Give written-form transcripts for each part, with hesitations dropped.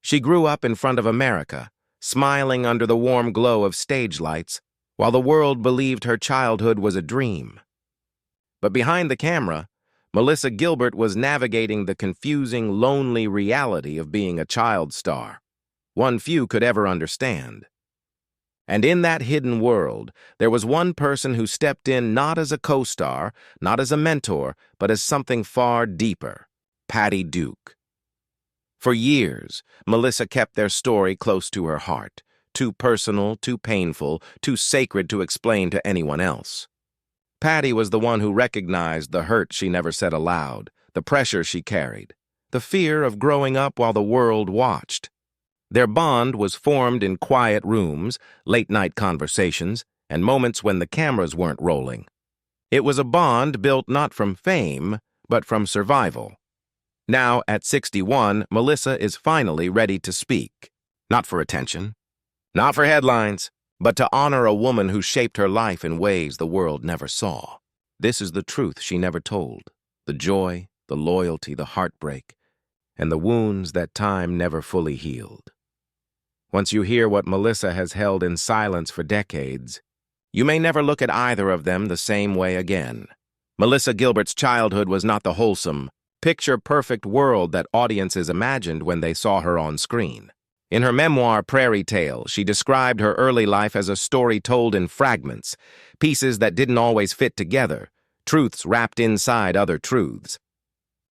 She grew up in front of America, smiling under the warm glow of stage lights, while the world believed her childhood was a dream. But behind the camera, Melissa Gilbert was navigating the confusing, lonely reality of being a child star, one few could ever understand. And in that hidden world, there was one person who stepped in not as a co-star, not as a mentor, but as something far deeper: Patty Duke. For years, Melissa kept their story close to her heart, too personal, too painful, too sacred to explain to anyone else. Patty was the one who recognized the hurt she never said aloud, the pressure she carried, the fear of growing up while the world watched. Their bond was formed in quiet rooms, late-night conversations, and moments when the cameras weren't rolling. It was a bond built not from fame, but from survival. Now, at 61, Melissa is finally ready to speak. Not for attention, not for headlines, but to honor a woman who shaped her life in ways the world never saw. This is the truth she never told: the joy, the loyalty, the heartbreak, and the wounds that time never fully healed. Once you hear what Melissa has held in silence for decades, you may never look at either of them the same way again. Melissa Gilbert's childhood was not the wholesome, picture-perfect world that audiences imagined when they saw her on screen. In her memoir, Prairie Tale, she described her early life as a story told in fragments, pieces that didn't always fit together, truths wrapped inside other truths.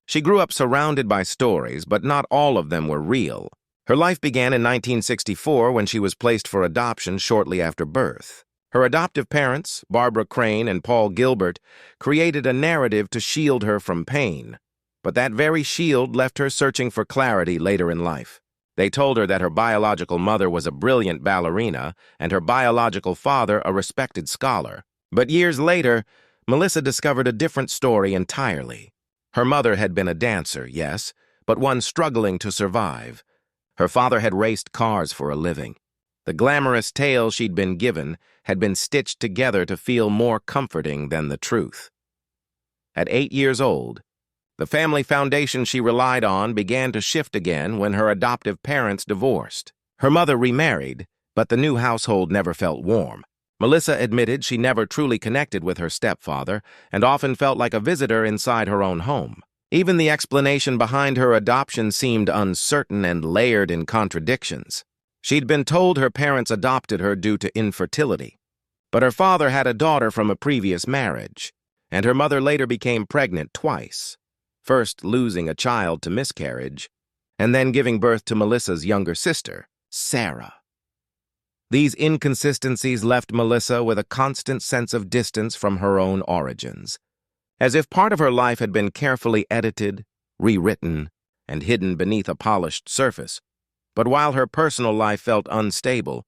She grew up surrounded by stories, but not all of them were real. Her life began in 1964 when she was placed for adoption shortly after birth. Her adoptive parents, Barbara Crane and Paul Gilbert, created a narrative to shield her from pain. But that very shield left her searching for clarity later in life. They told her that her biological mother was a brilliant ballerina and her biological father a respected scholar. But years later, Melissa discovered a different story entirely. Her mother had been a dancer, yes, but one struggling to survive. Her father had raced cars for a living. The glamorous tale she'd been given had been stitched together to feel more comforting than the truth. At 8 years old, the family foundation she relied on began to shift again when her adoptive parents divorced. Her mother remarried, but the new household never felt warm. Melissa admitted she never truly connected with her stepfather and often felt like a visitor inside her own home. Even the explanation behind her adoption seemed uncertain and layered in contradictions. She'd been told her parents adopted her due to infertility, but her father had a daughter from a previous marriage, and her mother later became pregnant twice, first losing a child to miscarriage, and then giving birth to Melissa's younger sister, Sarah. These inconsistencies left Melissa with a constant sense of distance from her own origins, as if part of her life had been carefully edited, rewritten, and hidden beneath a polished surface. But while her personal life felt unstable,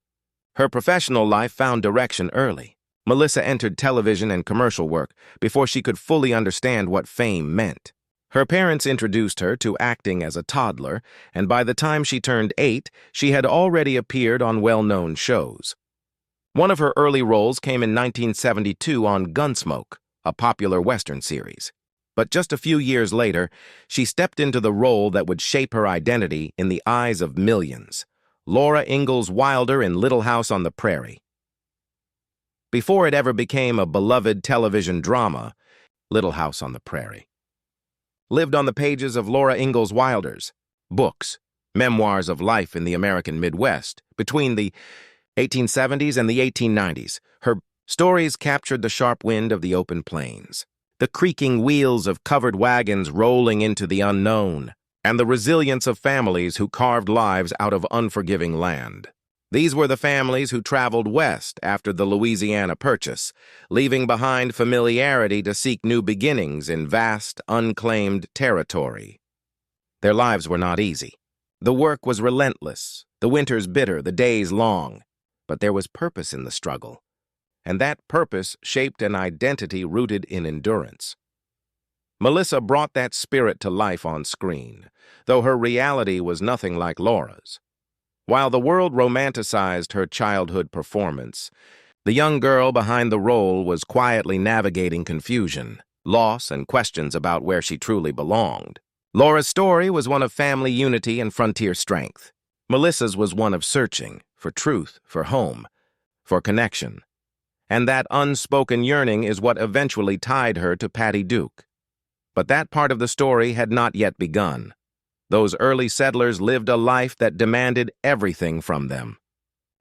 her professional life found direction early. Melissa entered television and commercial work before she could fully understand what fame meant. Her parents introduced her to acting as a toddler, and by the time she turned 8, she had already appeared on well-known shows. One of her early roles came in 1972 on Gunsmoke, a popular Western series. But just a few years later, she stepped into the role that would shape her identity in the eyes of millions: Laura Ingalls Wilder in Little House on the Prairie. Before it ever became a beloved television drama, Little House on the Prairie lived on the pages of Laura Ingalls Wilder's books, memoirs of life in the American Midwest between the 1870s and the 1890s. Her stories captured the sharp wind of the open plains, the creaking wheels of covered wagons rolling into the unknown, and the resilience of families who carved lives out of unforgiving land. These were the families who traveled west after the Louisiana Purchase, leaving behind familiarity to seek new beginnings in vast, unclaimed territory. Their lives were not easy. The work was relentless, the winters bitter, the days long, but there was purpose in the struggle, and that purpose shaped an identity rooted in endurance. Melissa brought that spirit to life on screen, though her reality was nothing like Laura's. While the world romanticized her childhood performance, the young girl behind the role was quietly navigating confusion, loss, and questions about where she truly belonged. Laura's story was one of family unity and frontier strength. Melissa's was one of searching for truth, for home, for connection. And that unspoken yearning is what eventually tied her to Patty Duke. But that part of the story had not yet begun. Those early settlers lived a life that demanded everything from them.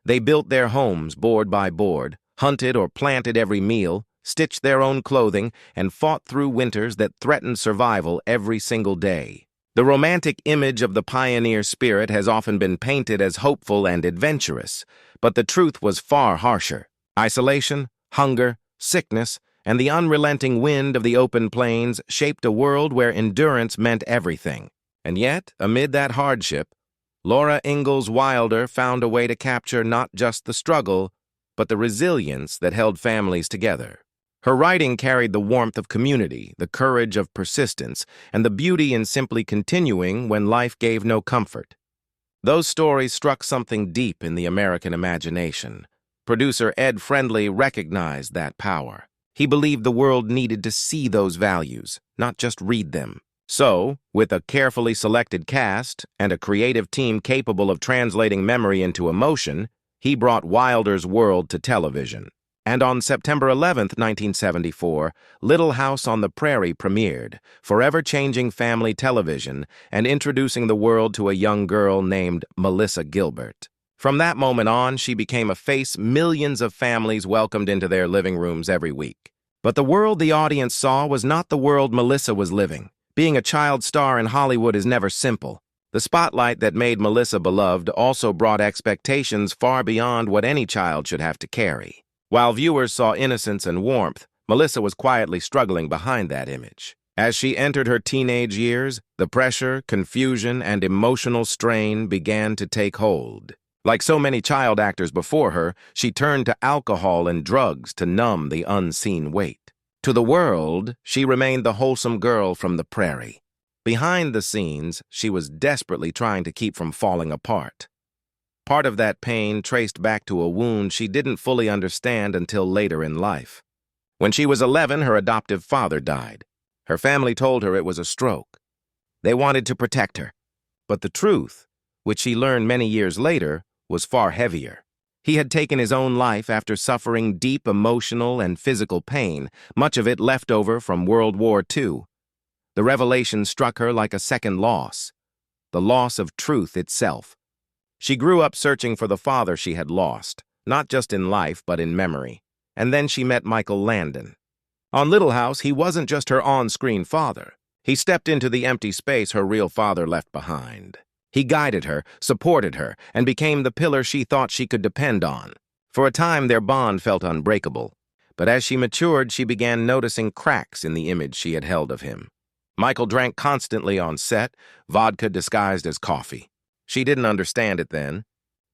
They built their homes board by board, hunted or planted every meal, stitched their own clothing, and fought through winters that threatened survival every single day. The romantic image of the pioneer spirit has often been painted as hopeful and adventurous, but the truth was far harsher. Isolation, hunger, sickness, and the unrelenting wind of the open plains shaped a world where endurance meant everything. And yet, amid that hardship, Laura Ingalls Wilder found a way to capture not just the struggle, but the resilience that held families together. Her writing carried the warmth of community, the courage of persistence, and the beauty in simply continuing when life gave no comfort. Those stories struck something deep in the American imagination. Producer Ed Friendly recognized that power. He believed the world needed to see those values, not just read them. So, with a carefully selected cast and a creative team capable of translating memory into emotion, he brought Wilder's world to television. And on September 11, 1974, Little House on the Prairie premiered, forever changing family television and introducing the world to a young girl named Melissa Gilbert. From that moment on, she became a face millions of families welcomed into their living rooms every week. But the world the audience saw was not the world Melissa was living. Being a child star in Hollywood is never simple. The spotlight that made Melissa beloved also brought expectations far beyond what any child should have to carry. While viewers saw innocence and warmth, Melissa was quietly struggling behind that image. As she entered her teenage years, the pressure, confusion, and emotional strain began to take hold. Like so many child actors before her, she turned to alcohol and drugs to numb the unseen weight. To the world, she remained the wholesome girl from the prairie. Behind the scenes, she was desperately trying to keep from falling apart. Part of that pain traced back to a wound she didn't fully understand until later in life. When she was 11, her adoptive father died. Her family told her it was a stroke. They wanted to protect her. But the truth, which she learned many years later, was far heavier. He had taken his own life after suffering deep emotional and physical pain, much of it left over from World War II. The revelation struck her like a second loss, the loss of truth itself. She grew up searching for the father she had lost, not just in life but in memory. And then she met Michael Landon. On Little House, he wasn't just her on-screen father. He stepped into the empty space her real father left behind. He guided her, supported her, and became the pillar she thought she could depend on. For a time, their bond felt unbreakable. But as she matured, she began noticing cracks in the image she had held of him. Michael drank constantly on set, vodka disguised as coffee. She didn't understand it then,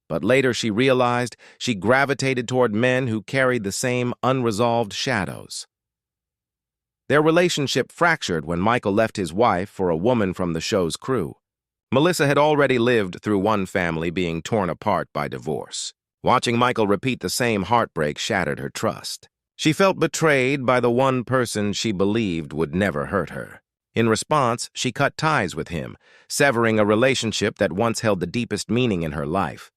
but later she realized she gravitated toward men who carried the same unresolved shadows. Their relationship fractured when Michael left his wife for a woman from the show's crew. Melissa had already lived through one family being torn apart by divorce. Watching Michael repeat the same heartbreak shattered her trust. She felt betrayed by the one person she believed would never hurt her. In response, she cut ties with him, severing a relationship that once held the deepest meaning in her life.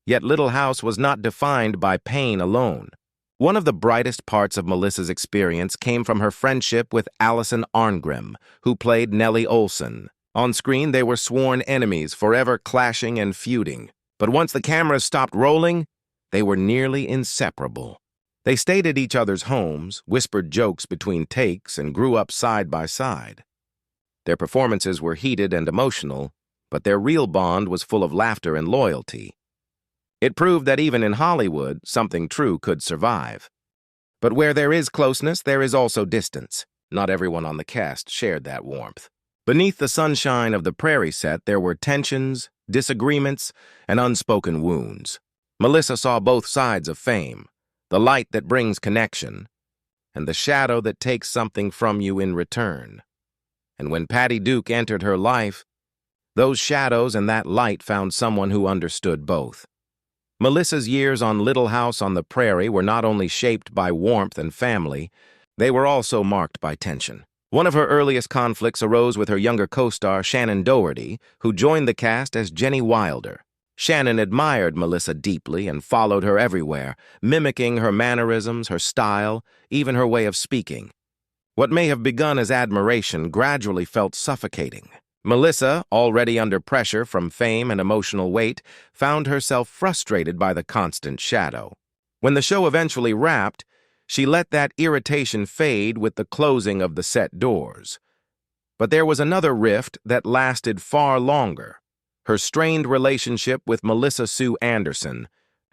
Yet Little House was not defined by pain alone. One of the brightest parts of Melissa's experience came from her friendship with Allison Arngrim, who played Nellie Olson. On screen, they were sworn enemies, forever clashing and feuding. But once the cameras stopped rolling, they were nearly inseparable. They stayed at each other's homes, whispered jokes between takes, and grew up side by side. Their performances were heated and emotional, but their real bond was full of laughter and loyalty. It proved that even in Hollywood, something true could survive. But where there is closeness, there is also distance. Not everyone on the cast shared that warmth. Beneath the sunshine of the Prairie set, there were tensions, disagreements, and unspoken wounds. Melissa saw both sides of fame, the light that brings connection, and the shadow that takes something from you in return. And when Patty Duke entered her life, those shadows and that light found someone who understood both. Melissa's years on Little House on the Prairie were not only shaped by warmth and family, they were also marked by tension. One of her earliest conflicts arose with her younger co-star Shannon Doherty, who joined the cast as Jenny Wilder. Shannon admired Melissa deeply and followed her everywhere, mimicking her mannerisms, her style, even her way of speaking. What may have begun as admiration gradually felt suffocating. Melissa, already under pressure from fame and emotional weight, found herself frustrated by the constant shadow. When the show eventually wrapped, she let that irritation fade with the closing of the set doors. But there was another rift that lasted far longer. Her strained relationship with Melissa Sue Anderson,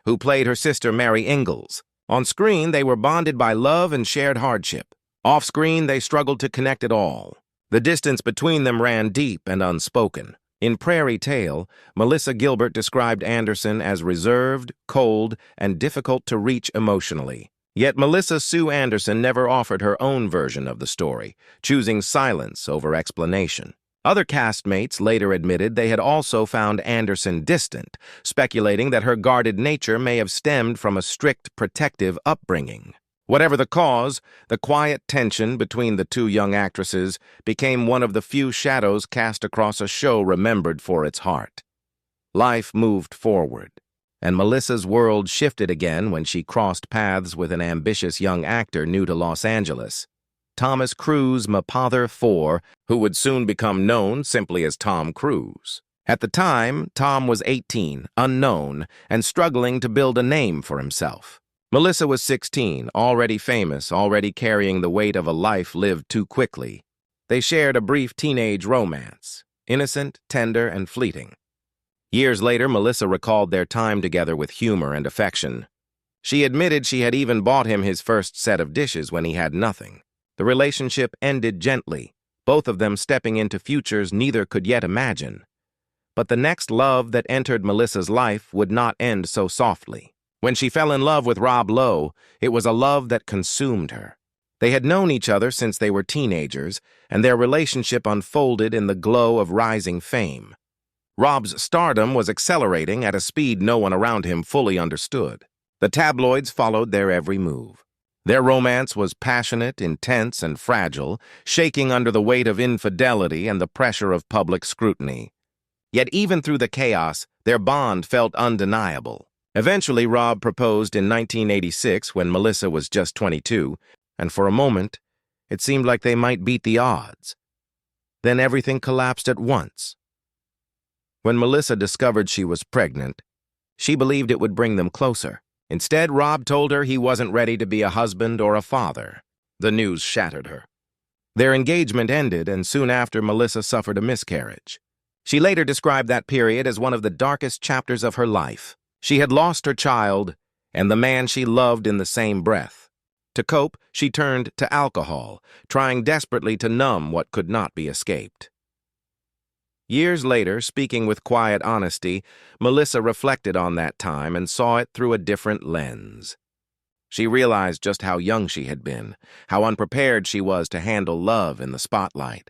who played her sister Mary Ingalls. On screen, they were bonded by love and shared hardship. Off-screen, they struggled to connect at all. The distance between them ran deep and unspoken. In Prairie Tale, Melissa Gilbert described Anderson as reserved, cold, and difficult to reach emotionally. Yet Melissa Sue Anderson never offered her own version of the story, choosing silence over explanation. Other castmates later admitted they had also found Anderson distant, speculating that her guarded nature may have stemmed from a strict, protective upbringing. Whatever the cause, the quiet tension between the two young actresses became one of the few shadows cast across a show remembered for its heart. Life moved forward, and Melissa's world shifted again when she crossed paths with an ambitious young actor new to Los Angeles, Thomas Cruise Mapother IV, who would soon become known simply as Tom Cruise. At the time, Tom was 18, unknown, and struggling to build a name for himself. Melissa was 16, already famous, already carrying the weight of a life lived too quickly. They shared a brief teenage romance, innocent, tender, and fleeting. Years later, Melissa recalled their time together with humor and affection. She admitted she had even bought him his first set of dishes when he had nothing. The relationship ended gently, both of them stepping into futures neither could yet imagine. But the next love that entered Melissa's life would not end so softly. When she fell in love with Rob Lowe, it was a love that consumed her. They had known each other since they were teenagers, and their relationship unfolded in the glow of rising fame. Rob's stardom was accelerating at a speed no one around him fully understood. The tabloids followed their every move. Their romance was passionate, intense, and fragile, shaking under the weight of infidelity and the pressure of public scrutiny. Yet even through the chaos, their bond felt undeniable. Eventually, Rob proposed in 1986 when Melissa was just 22, and for a moment, it seemed like they might beat the odds. Then everything collapsed at once. When Melissa discovered she was pregnant, she believed it would bring them closer. Instead, Rob told her he wasn't ready to be a husband or a father. The news shattered her. Their engagement ended, and soon after, Melissa suffered a miscarriage. She later described that period as one of the darkest chapters of her life. She had lost her child and the man she loved in the same breath. To cope, she turned to alcohol, trying desperately to numb what could not be escaped. Years later, speaking with quiet honesty, Melissa reflected on that time and saw it through a different lens. She realized just how young she had been, how unprepared she was to handle love in the spotlight.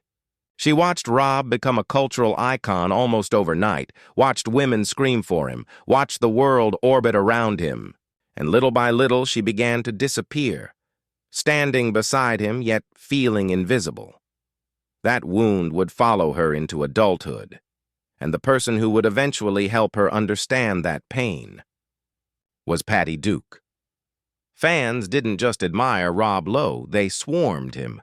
She watched Rob become a cultural icon almost overnight, watched women scream for him, watched the world orbit around him, and little by little she began to disappear, standing beside him yet feeling invisible. That wound would follow her into adulthood, and the person who would eventually help her understand that pain was Patty Duke. Fans didn't just admire Rob Lowe, they swarmed him.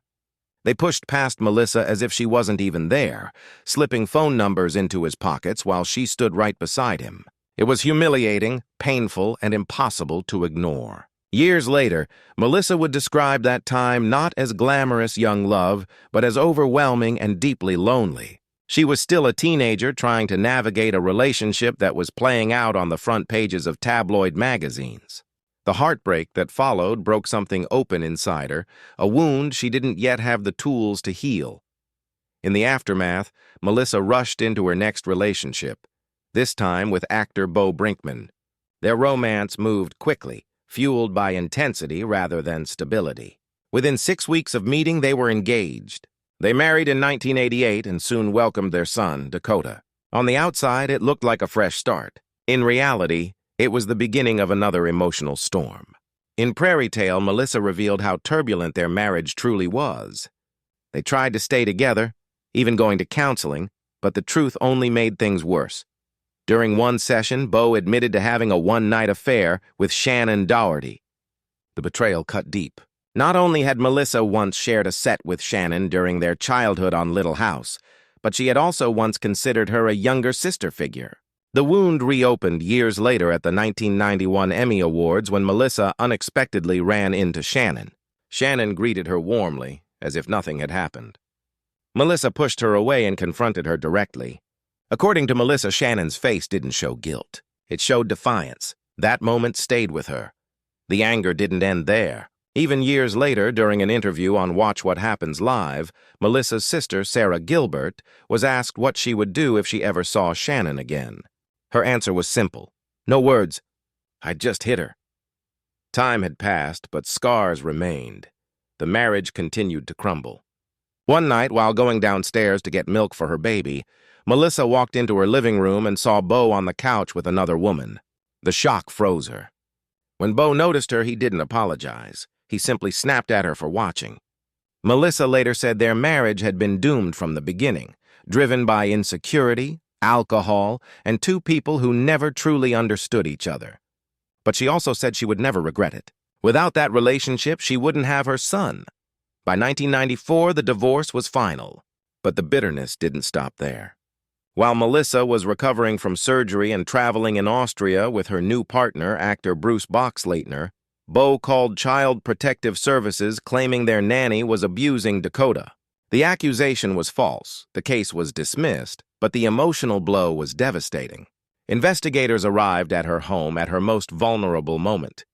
They pushed past Melissa as if she wasn't even there, slipping phone numbers into his pockets while she stood right beside him. It was humiliating, painful, and impossible to ignore. Years later, Melissa would describe that time not as glamorous young love, but as overwhelming and deeply lonely. She was still a teenager trying to navigate a relationship that was playing out on the front pages of tabloid magazines. The heartbreak that followed broke something open inside her, a wound she didn't yet have the tools to heal. In the aftermath, Melissa rushed into her next relationship, this time with actor Beau Brinkman. Their romance moved quickly, fueled by intensity rather than stability. Within 6 weeks of meeting, they were engaged. They married in 1988 and soon welcomed their son, Dakota. On the outside, it looked like a fresh start. In reality, it was the beginning of another emotional storm. In Prairie Tale, Melissa revealed how turbulent their marriage truly was. They tried to stay together, even going to counseling, but the truth only made things worse. During one session, Bo admitted to having a one-night affair with Shannon Doherty. The betrayal cut deep. Not only had Melissa once shared a set with Shannon during their childhood on Little House, but she had also once considered her a younger sister figure. The wound reopened years later at the 1991 Emmy Awards when Melissa unexpectedly ran into Shannon. Shannon greeted her warmly, as if nothing had happened. Melissa pushed her away and confronted her directly. According to Melissa, Shannon's face didn't show guilt. It showed defiance. That moment stayed with her. The anger didn't end there. Even years later, during an interview on Watch What Happens Live, Melissa's sister, Sarah Gilbert, was asked what she would do if she ever saw Shannon again. Her answer was simple. No words. I'd just hit her. Time had passed, but scars remained. The marriage continued to crumble. One night, while going downstairs to get milk for her baby, Melissa walked into her living room and saw Bo on the couch with another woman. The shock froze her. When Bo noticed her, he didn't apologize. He simply snapped at her for watching. Melissa later said their marriage had been doomed from the beginning, driven by insecurity, alcohol, and two people who never truly understood each other. But she also said she would never regret it. Without that relationship, she wouldn't have her son. By 1994, the divorce was final. But the bitterness didn't stop there. While Melissa was recovering from surgery and traveling in Austria with her new partner, actor Bruce Boxleitner, Bo called Child Protective Services claiming their nanny was abusing Dakota. The accusation was false, the case was dismissed, but the emotional blow was devastating. Investigators arrived at her home at her most vulnerable moment.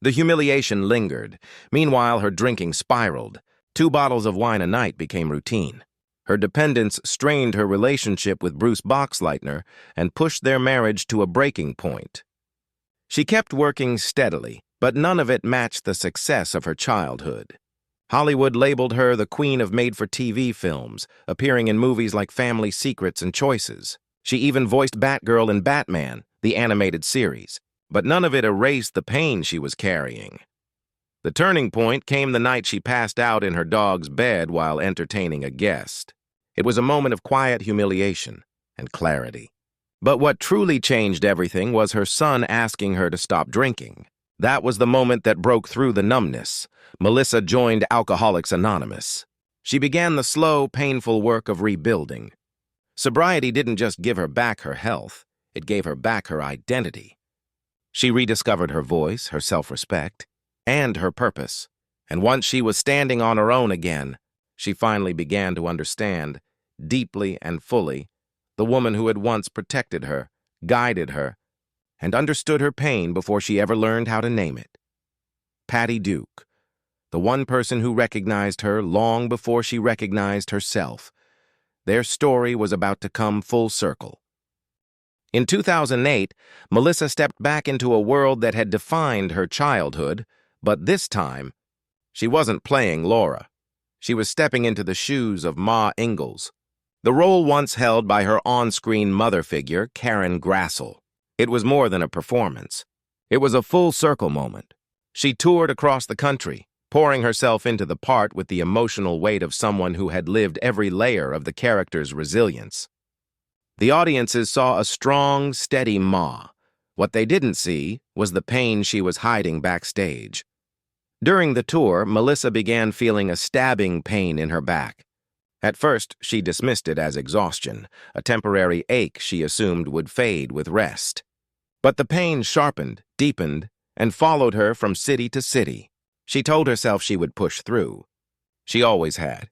The humiliation lingered. Meanwhile, her drinking spiraled. 2 bottles of wine a night became routine. Her dependence strained her relationship with Bruce Boxleitner and pushed their marriage to a breaking point. She kept working steadily, but none of it matched the success of her childhood. Hollywood labeled her the queen of made-for-TV films, appearing in movies like Family Secrets and Choices. She even voiced Batgirl in Batman, the animated series. But none of it erased the pain she was carrying. The turning point came the night she passed out in her dog's bed while entertaining a guest. It was a moment of quiet humiliation and clarity. But what truly changed everything was her son asking her to stop drinking. That was the moment that broke through the numbness. Melissa joined Alcoholics Anonymous. She began the slow, painful work of rebuilding. Sobriety didn't just give her back her health, it gave her back her identity. She rediscovered her voice, her self-respect, and her purpose. And once she was standing on her own again, she finally began to understand, deeply and fully, the woman who had once protected her, guided her, and understood her pain before she ever learned how to name it. Patty Duke, the one person who recognized her long before she recognized herself. Their story was about to come full circle. In 2008, Melissa stepped back into a world that had defined her childhood, but this time, she wasn't playing Laura. She was stepping into the shoes of Ma Ingalls, the role once held by her on-screen mother figure, Karen Grassel. It was more than a performance. It was a full-circle moment. She toured across the country, pouring herself into the part with the emotional weight of someone who had lived every layer of the character's resilience. The audiences saw a strong, steady Ma. What they didn't see was the pain she was hiding backstage. During the tour, Melissa began feeling a stabbing pain in her back. At first, she dismissed it as exhaustion, a temporary ache she assumed would fade with rest. But the pain sharpened, deepened, and followed her from city to city. She told herself she would push through. She always had.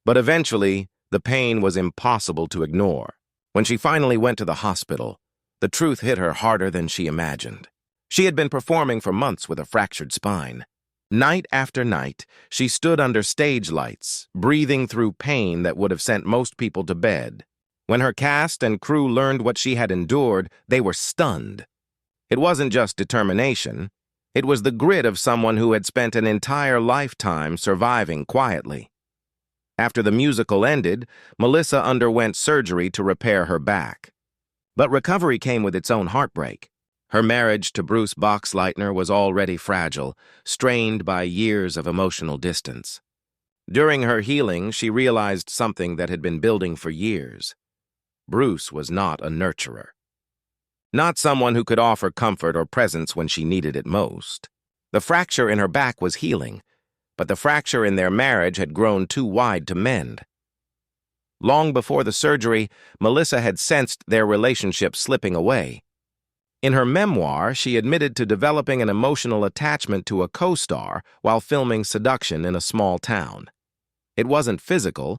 But eventually, the pain was impossible to ignore. When she finally went to the hospital, the truth hit her harder than she imagined. She had been performing for months with a fractured spine. Night after night, she stood under stage lights, breathing through pain that would have sent most people to bed. When her cast and crew learned what she had endured, they were stunned. It wasn't just determination. It was the grit of someone who had spent an entire lifetime surviving quietly. After the musical ended, Melissa underwent surgery to repair her back. But recovery came with its own heartbreak. Her marriage to Bruce Boxleitner was already fragile, strained by years of emotional distance. During her healing, she realized something that had been building for years. Bruce was not a nurturer. not someone who could offer comfort or presence when she needed it most. The fracture in her back was healing, but the fracture in their marriage had grown too wide to mend. Long before the surgery, Melissa had sensed their relationship slipping away. In her memoir, she admitted to developing an emotional attachment to a co-star while filming Seduction in a small town. It wasn't physical,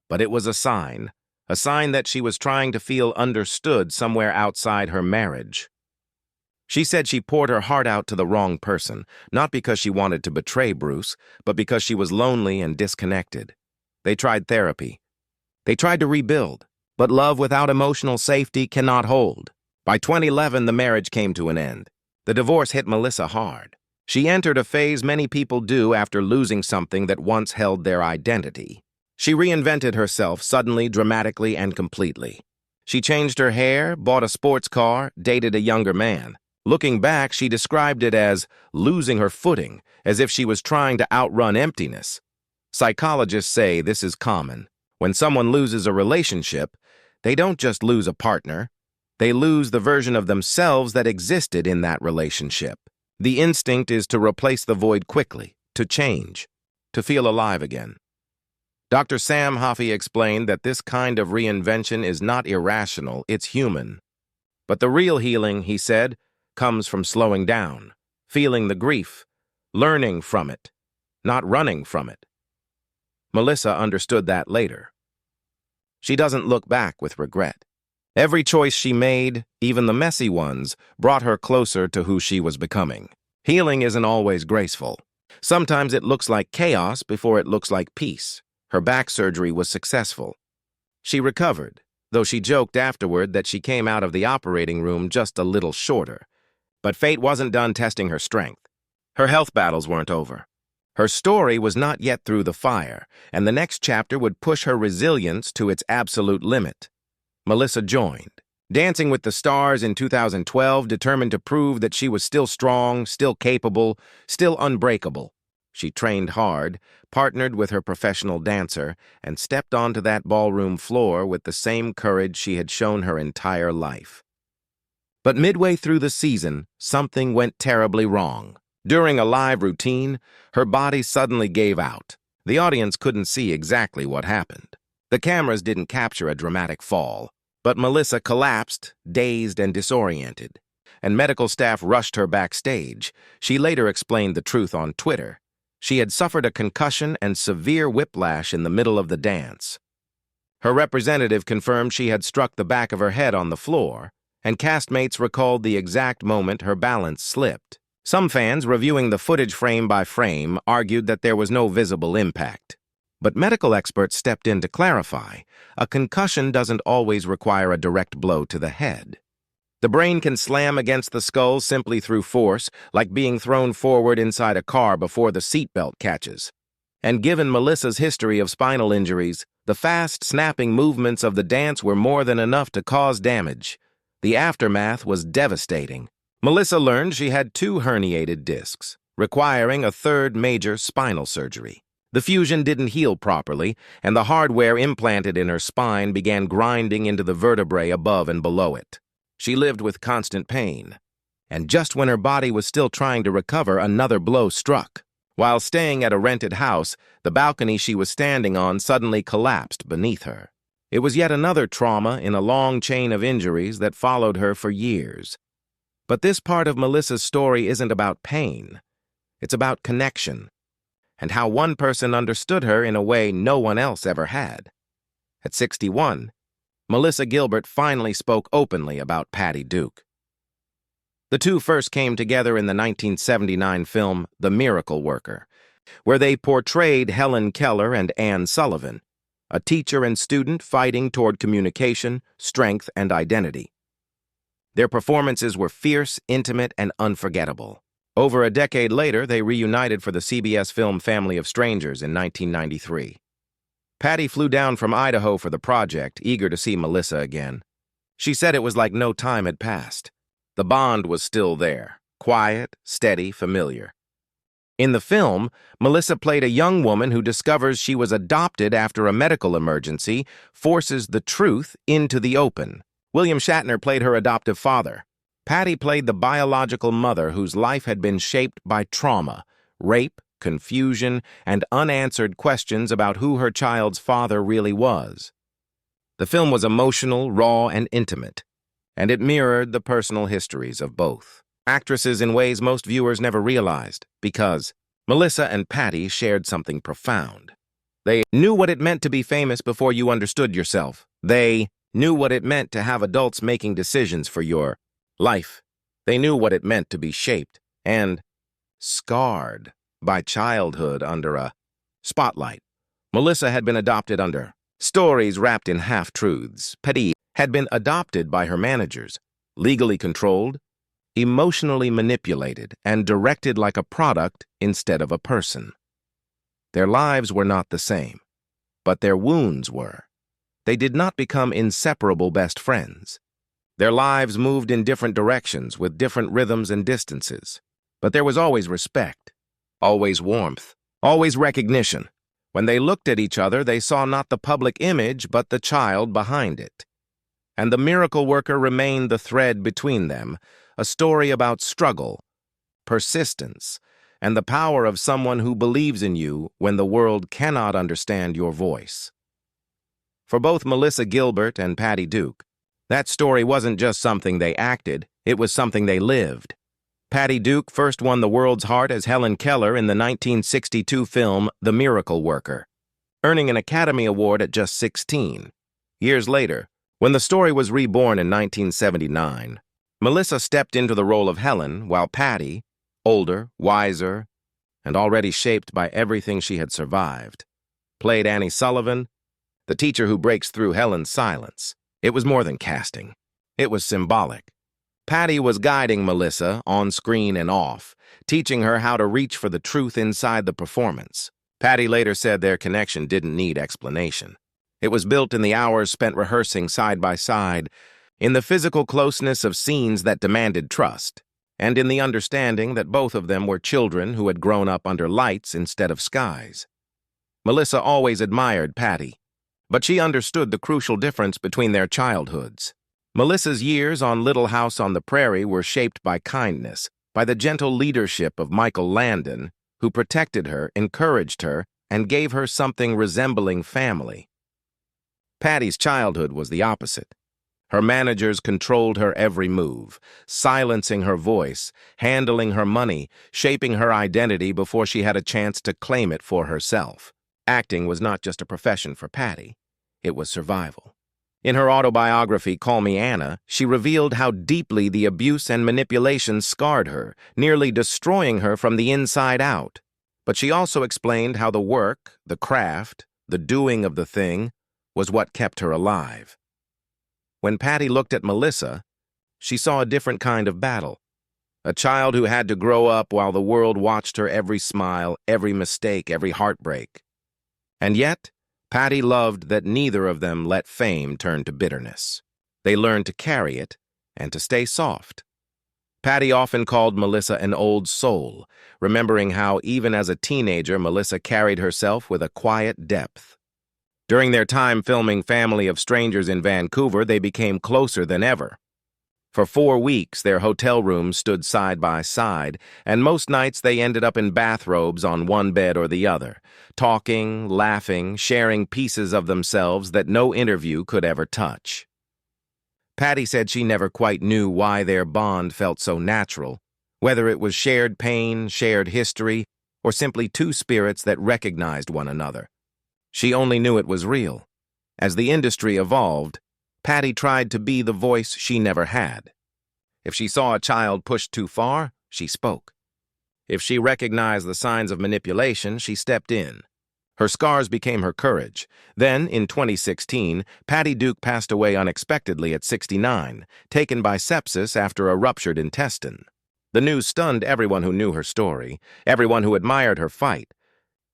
but it was a sign that she was trying to feel understood somewhere outside her marriage. She said she poured her heart out to the wrong person, not because she wanted to betray Bruce, but because she was lonely and disconnected. They tried therapy. They tried to rebuild, but love without emotional safety cannot hold. By 2011, the marriage came to an end. The divorce hit Melissa hard. She entered a phase many people do after losing something that once held their identity. She reinvented herself suddenly, dramatically, and completely. She changed her hair, bought a sports car, dated a younger man. Looking back, she described it as losing her footing, as if she was trying to outrun emptiness. Psychologists say this is common. When someone loses a relationship, they don't just lose a partner. They lose the version of themselves that existed in that relationship. The instinct is to replace the void quickly, to change, to feel alive again. Dr. Sam Hoffey explained that this kind of reinvention is not irrational, it's human. But the real healing, he said, comes from slowing down, feeling the grief, learning from it, not running from it. Melissa understood that later. She doesn't look back with regret. Every choice she made, even the messy ones, brought her closer to who she was becoming. Healing isn't always graceful. Sometimes it looks like chaos before it looks like peace. Her back surgery was successful. She recovered, though she joked afterward that she came out of the operating room just a little shorter. But fate wasn't done testing her strength. Her health battles weren't over. Her story was not yet through the fire, and the next chapter would push her resilience to its absolute limit. Melissa joined, Dancing with the Stars in 2012, determined to prove that she was still strong, still capable, still unbreakable. She trained hard, partnered with her professional dancer, and stepped onto that ballroom floor with the same courage she had shown her entire life. But midway through the season, something went terribly wrong. During a live routine, her body suddenly gave out. The audience couldn't see exactly what happened. The cameras didn't capture a dramatic fall, but Melissa collapsed, dazed and disoriented, and medical staff rushed her backstage. She later explained the truth on Twitter. She had suffered a concussion and severe whiplash in the middle of the dance. Her representative confirmed she had struck the back of her head on the floor, and castmates recalled the exact moment her balance slipped. Some fans, reviewing the footage frame by frame, argued that there was no visible impact. But medical experts stepped in to clarify, a concussion doesn't always require a direct blow to the head. The brain can slam against the skull simply through force, like being thrown forward inside a car before the seatbelt catches. And given Melissa's history of spinal injuries, the fast, snapping movements of the dance were more than enough to cause damage. The aftermath was devastating. Melissa learned she had 2 herniated discs, requiring a 3rd major spinal surgery. The fusion didn't heal properly, and the hardware implanted in her spine began grinding into the vertebrae above and below it. She lived with constant pain. And just when her body was still trying to recover, another blow struck. While staying at a rented house, the balcony she was standing on suddenly collapsed beneath her. It was yet another trauma in a long chain of injuries that followed her for years. But this part of Melissa's story isn't about pain. It's about connection, and how one person understood her in a way no one else ever had. At 61, Melissa Gilbert finally spoke openly about Patty Duke. The two first came together in the 1979 film The Miracle Worker, where they portrayed Helen Keller and Anne Sullivan, a teacher and student fighting toward communication, strength, and identity. Their performances were fierce, intimate, and unforgettable. Over a decade later, they reunited for the CBS film Family of Strangers in 1993. Patty flew down from Idaho for the project, eager to see Melissa again. She said it was like no time had passed. The bond was still there, quiet, steady, familiar. In the film, Melissa played a young woman who discovers she was adopted after a medical emergency forces the truth into the open. William Shatner played her adoptive father. Patty played the biological mother whose life had been shaped by trauma, rape, confusion, and unanswered questions about who her child's father really was. The film was emotional, raw, and intimate, and it mirrored the personal histories of both actresses in ways most viewers never realized, because Melissa and Patty shared something profound. They knew what it meant to be famous before you understood yourself. They knew what it meant to have adults making decisions for your life. They knew what it meant to be shaped and scarred by childhood under a spotlight. Melissa had been adopted under stories wrapped in half-truths. Patty had been adopted by her managers, legally controlled, emotionally manipulated, and directed like a product instead of a person. Their lives were not the same, but their wounds were. They did not become inseparable best friends. Their lives moved in different directions with different rhythms and distances, but there was always respect, always warmth, always recognition. When they looked at each other, they saw not the public image, but the child behind it. And the miracle worker remained the thread between them, a story about struggle, persistence, and the power of someone who believes in you when the world cannot understand your voice. For both Melissa Gilbert and Patty Duke, that story wasn't just something they acted, it was something they lived. Patty Duke first won the world's heart as Helen Keller in the 1962 film The Miracle Worker, earning an Academy Award at just 16. Years later, when the story was reborn in 1979, Melissa stepped into the role of Helen, while Patty, older, wiser, and already shaped by everything she had survived, played Annie Sullivan, the teacher who breaks through Helen's silence. It was more than casting. It was symbolic. Patty was guiding Melissa, on screen and off, teaching her how to reach for the truth inside the performance. Patty later said their connection didn't need explanation. It was built in the hours spent rehearsing side by side, in the physical closeness of scenes that demanded trust, and in the understanding that both of them were children who had grown up under lights instead of skies. Melissa always admired Patty, but she understood the crucial difference between their childhoods. Melissa's years on Little House on the Prairie were shaped by kindness, by the gentle leadership of Michael Landon, who protected her, encouraged her, and gave her something resembling family. Patty's childhood was the opposite. Her managers controlled her every move, silencing her voice, handling her money, shaping her identity before she had a chance to claim it for herself. Acting was not just a profession for Patty, it was survival. In her autobiography, Call Me Anna, she revealed how deeply the abuse and manipulation scarred her, nearly destroying her from the inside out. But she also explained how the work, the craft, the doing of the thing, was what kept her alive. When Patty looked at Melissa, she saw a different kind of battle. A child who had to grow up while the world watched her every smile, every mistake, every heartbreak. And yet, Patty loved that neither of them let fame turn to bitterness. They learned to carry it and to stay soft. Patty often called Melissa an old soul, remembering how even as a teenager Melissa carried herself with a quiet depth. During their time filming Family of Strangers in Vancouver, they became closer than ever. For 4 weeks, their hotel rooms stood side by side, and most nights they ended up in bathrobes on one bed or the other, talking, laughing, sharing pieces of themselves that no interview could ever touch. Patty said she never quite knew why their bond felt so natural, whether it was shared pain, shared history, or simply two spirits that recognized one another. She only knew it was real. As the industry evolved, Patty tried to be the voice she never had. If she saw a child pushed too far, she spoke. If she recognized the signs of manipulation, she stepped in. Her scars became her courage. Then, in 2016, Patty Duke passed away unexpectedly at 69, taken by sepsis after a ruptured intestine. The news stunned everyone who knew her story, everyone who admired her fight.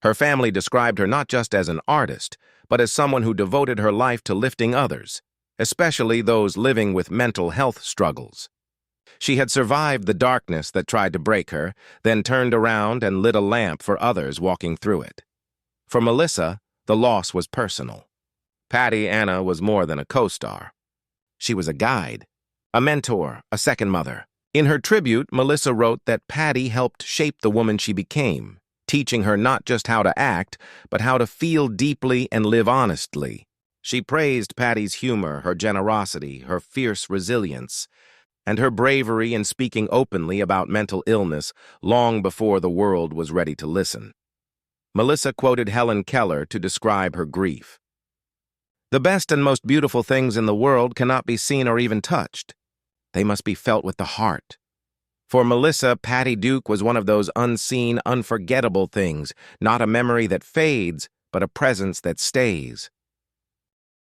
Her family described her not just as an artist, but as someone who devoted her life to lifting others, especially those living with mental health struggles. She had survived the darkness that tried to break her, then turned around and lit a lamp for others walking through it. For Melissa, the loss was personal. Patty Anna was more than a co-star. She was a guide, a mentor, a second mother. In her tribute, Melissa wrote that Patty helped shape the woman she became, teaching her not just how to act, but how to feel deeply and live honestly. She praised Patty's humor, her generosity, her fierce resilience, and her bravery in speaking openly about mental illness long before the world was ready to listen. Melissa quoted Helen Keller to describe her grief. "The best and most beautiful things in the world cannot be seen or even touched. They must be felt with the heart." For Melissa, Patty Duke was one of those unseen, unforgettable things, not a memory that fades, but a presence that stays.